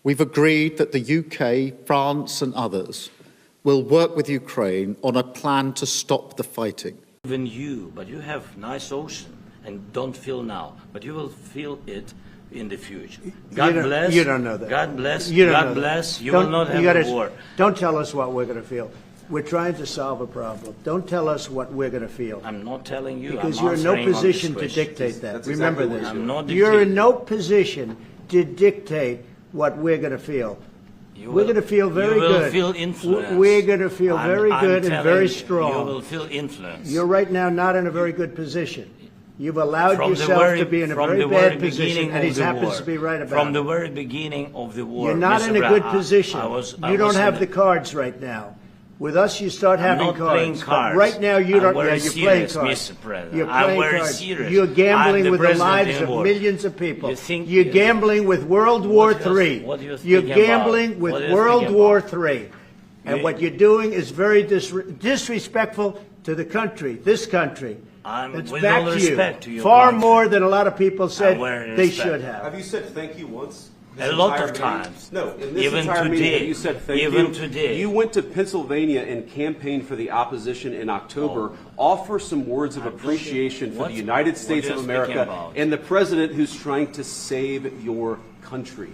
We've agreed that the UK, France and others will work with Ukraine on a plan to stop the fighting. Even you, but you have nice ocean and don't feel now, but you will feel it in the future. God bless. You don't know that. God bless. You don't God know bless. that. You will not have a war. Don't tell us what we're going to feel. We're trying to solve a problem. Don't tell us what we're going to feel. I'm not telling you. Because I'm you're in no answering on position this to question. dictate that. That's Remember exactly this. what I'm not You're in dictating. no position to dictate what we're going to feel. We're going to feel very good. You will feel influence. We're going to feel very good and very You strong. will feel influence. You're right now not in a very good position. You've allowed From the yourself very- to be in a from very the very bad position, beginning and he of the happens war. to be right about From it. the very beginning of the war. You're not Mr. in a Brown, good position. I You was don't have in the cards right now. With us, you start I'm having not cards. playing But cards. right now, you I'm don't. very Yeah, you're playing serious, cards. Mr. President. You're I'm playing very cards. serious. You're I'm gambling the with the president lives in of war. millions of people. You think- You're gambling with World War What do you- III. what do you You're think about? gambling with What do you World think War about? III. And You- what you're doing is very disrespectful to the country, this country. It's with back all to respect to you. your Far country. more than a lot of people said very they respect. should have. Have you said thank you once? This A lot entire of meeting? times. No, in this Even entire meeting, today. have you said thank Even you? today. You went to Pennsylvania and campaigned for the opposition in October. Offer some words of appreciation for the United States what of you're speaking America about. and the president who's trying to save your country.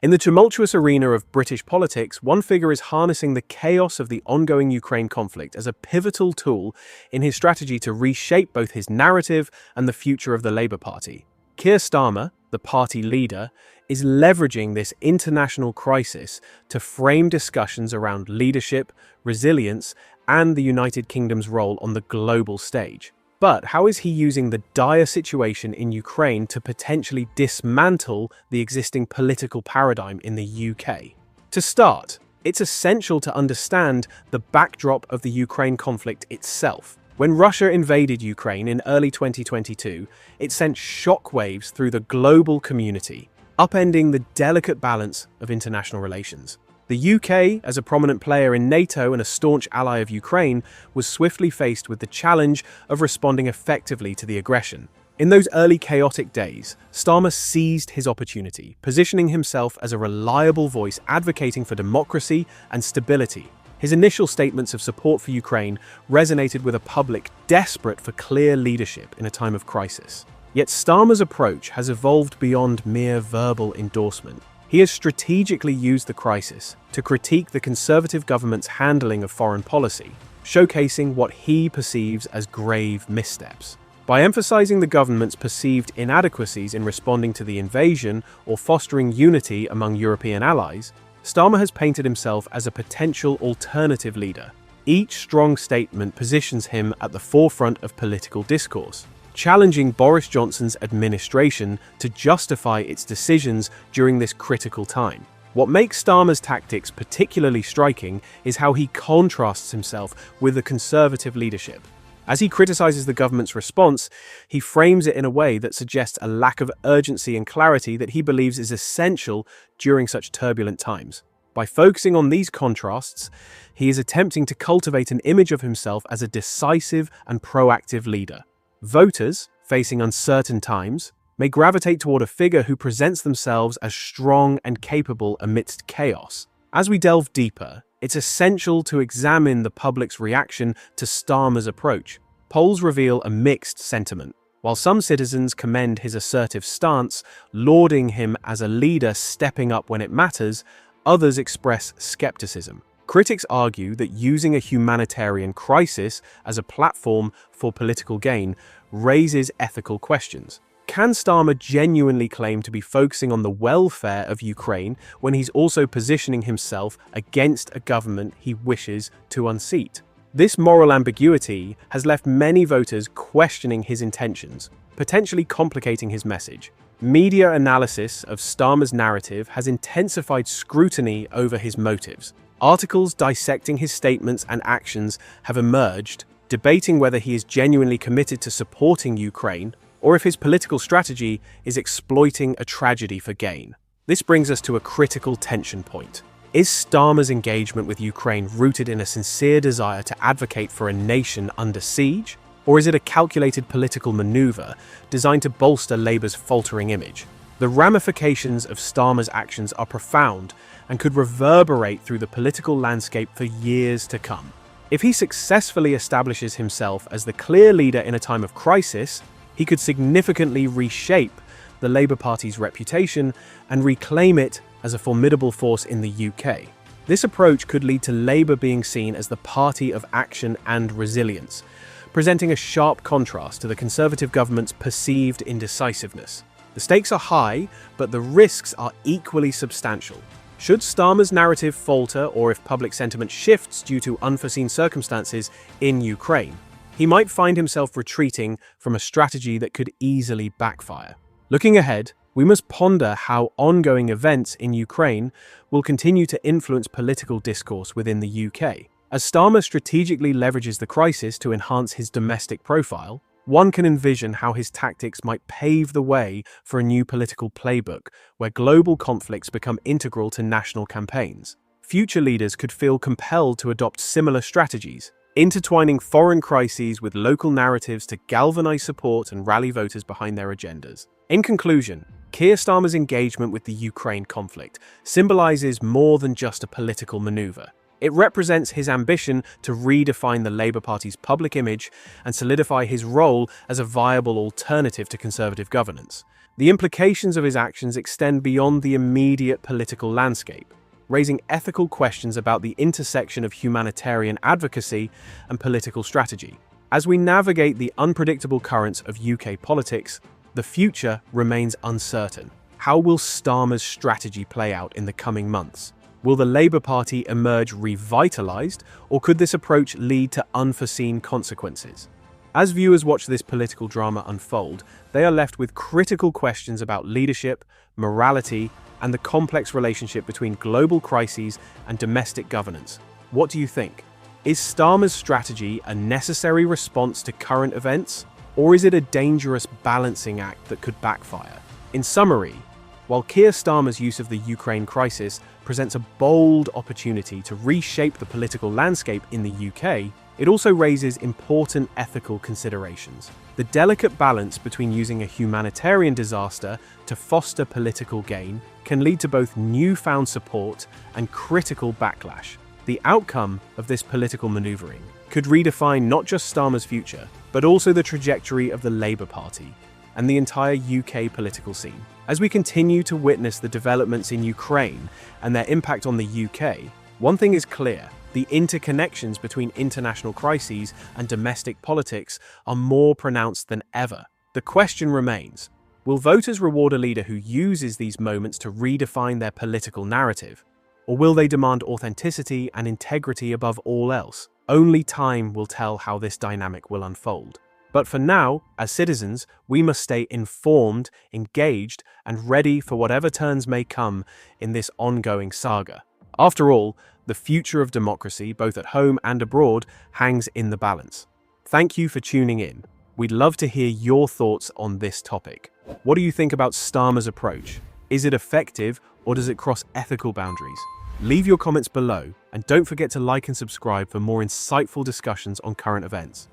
In the tumultuous arena of British politics, one figure is harnessing the chaos of the ongoing Ukraine conflict as a pivotal tool in his strategy to reshape both his narrative and the future of the Labour Party. Keir Starmer, the party leader, is leveraging this international crisis to frame discussions around leadership, resilience, and the United Kingdom's role on the global stage. But how is he using the dire situation in Ukraine to potentially dismantle the existing political paradigm in the UK? To start, it's essential to understand the backdrop of the Ukraine conflict itself. When Russia invaded Ukraine in early 2022, it sent shockwaves through the global community, upending the delicate balance of international relations. The UK, as a prominent player in NATO and a staunch ally of Ukraine, was swiftly faced with the challenge of responding effectively to the aggression. In those early chaotic days, Starmer seized his opportunity, positioning himself as a reliable voice advocating for democracy and stability. His initial statements of support for Ukraine resonated with a public desperate for clear leadership in a time of crisis. Yet Starmer's approach has evolved beyond mere verbal endorsement. He has strategically used the crisis to critique the Conservative government's handling of foreign policy, showcasing what he perceives as grave missteps. By emphasizing the government's perceived inadequacies in responding to the invasion or fostering unity among European allies, Starmer has painted himself as a potential alternative leader. Each strong statement positions him at the forefront of political discourse, challenging Boris Johnson's administration to justify its decisions during this critical time. What makes Starmer's tactics particularly striking is how he contrasts himself with the Conservative leadership. As he criticizes the government's response, he frames it in a way that suggests a lack of urgency and clarity that he believes is essential during such turbulent times. By focusing on these contrasts, he is attempting to cultivate an image of himself as a decisive and proactive leader. Voters, facing uncertain times, may gravitate toward a figure who presents themselves as strong and capable amidst chaos. As we delve deeper, it's essential to examine the public's reaction to Starmer's approach. Polls reveal a mixed sentiment. While some citizens commend his assertive stance, lauding him as a leader stepping up when it matters, others express skepticism. Critics argue that using a humanitarian crisis as a platform for political gain raises ethical questions. Can Starmer genuinely claim to be focusing on the welfare of Ukraine when he's also positioning himself against a government he wishes to unseat? This moral ambiguity has left many voters questioning his intentions, potentially complicating his message. Media analysis of Starmer's narrative has intensified scrutiny over his motives. Articles dissecting his statements and actions have emerged, debating whether he is genuinely committed to supporting Ukraine or if his political strategy is exploiting a tragedy for gain. This brings us to a critical tension point. Is Starmer's engagement with Ukraine rooted in a sincere desire to advocate for a nation under siege? Or is it a calculated political maneuver designed to bolster Labour's faltering image? The ramifications of Starmer's actions are profound and could reverberate through the political landscape for years to come. If he successfully establishes himself as the clear leader in a time of crisis, he could significantly reshape the Labour Party's reputation and reclaim it as a formidable force in the UK. This approach could lead to Labour being seen as the party of action and resilience, presenting a sharp contrast to the Conservative government's perceived indecisiveness. The stakes are high, but the risks are equally substantial. Should Starmer's narrative falter, or if public sentiment shifts due to unforeseen circumstances in Ukraine, he might find himself retreating from a strategy that could easily backfire. Looking ahead, we must ponder how ongoing events in Ukraine will continue to influence political discourse within the UK. As Starmer strategically leverages the crisis to enhance his domestic profile, one can envision how his tactics might pave the way for a new political playbook where global conflicts become integral to national campaigns. Future leaders could feel compelled to adopt similar strategies, intertwining foreign crises with local narratives to galvanize support and rally voters behind their agendas. In conclusion, Keir Starmer's engagement with the Ukraine conflict symbolizes more than just a political maneuver. It represents his ambition to redefine the Labour Party's public image and solidify his role as a viable alternative to Conservative governance. The implications of his actions extend beyond the immediate political landscape, raising ethical questions about the intersection of humanitarian advocacy and political strategy. As we navigate the unpredictable currents of UK politics, the future remains uncertain. How will Starmer's strategy play out in the coming months? Will the Labour Party emerge revitalised, or could this approach lead to unforeseen consequences? As viewers watch this political drama unfold, they are left with critical questions about leadership, morality, and the complex relationship between global crises and domestic governance. What do you think? Is Starmer's strategy a necessary response to current events, or is it a dangerous balancing act that could backfire? In summary, while Keir Starmer's use of the Ukraine crisis presents a bold opportunity to reshape the political landscape in the UK, it also raises important ethical considerations. The delicate balance between using a humanitarian disaster to foster political gain can lead to both newfound support and critical backlash. The outcome of this political maneuvering could redefine not just Starmer's future, but also the trajectory of the Labour Party and the entire UK political scene. As we continue to witness the developments in Ukraine and their impact on the UK, one thing is clear: the interconnections between international crises and domestic politics are more pronounced than ever. The question remains: will voters reward a leader who uses these moments to redefine their political narrative? Or will they demand authenticity and integrity above all else? Only time will tell how this dynamic will unfold. But for now, as citizens, we must stay informed, engaged, and ready for whatever turns may come in this ongoing saga. After all, the future of democracy, both at home and abroad, hangs in the balance. Thank you for tuning in. We'd love to hear your thoughts on this topic. What do you think about Starmer's approach? Is it effective, or does it cross ethical boundaries? Leave your comments below, and don't forget to like and subscribe for more insightful discussions on current events.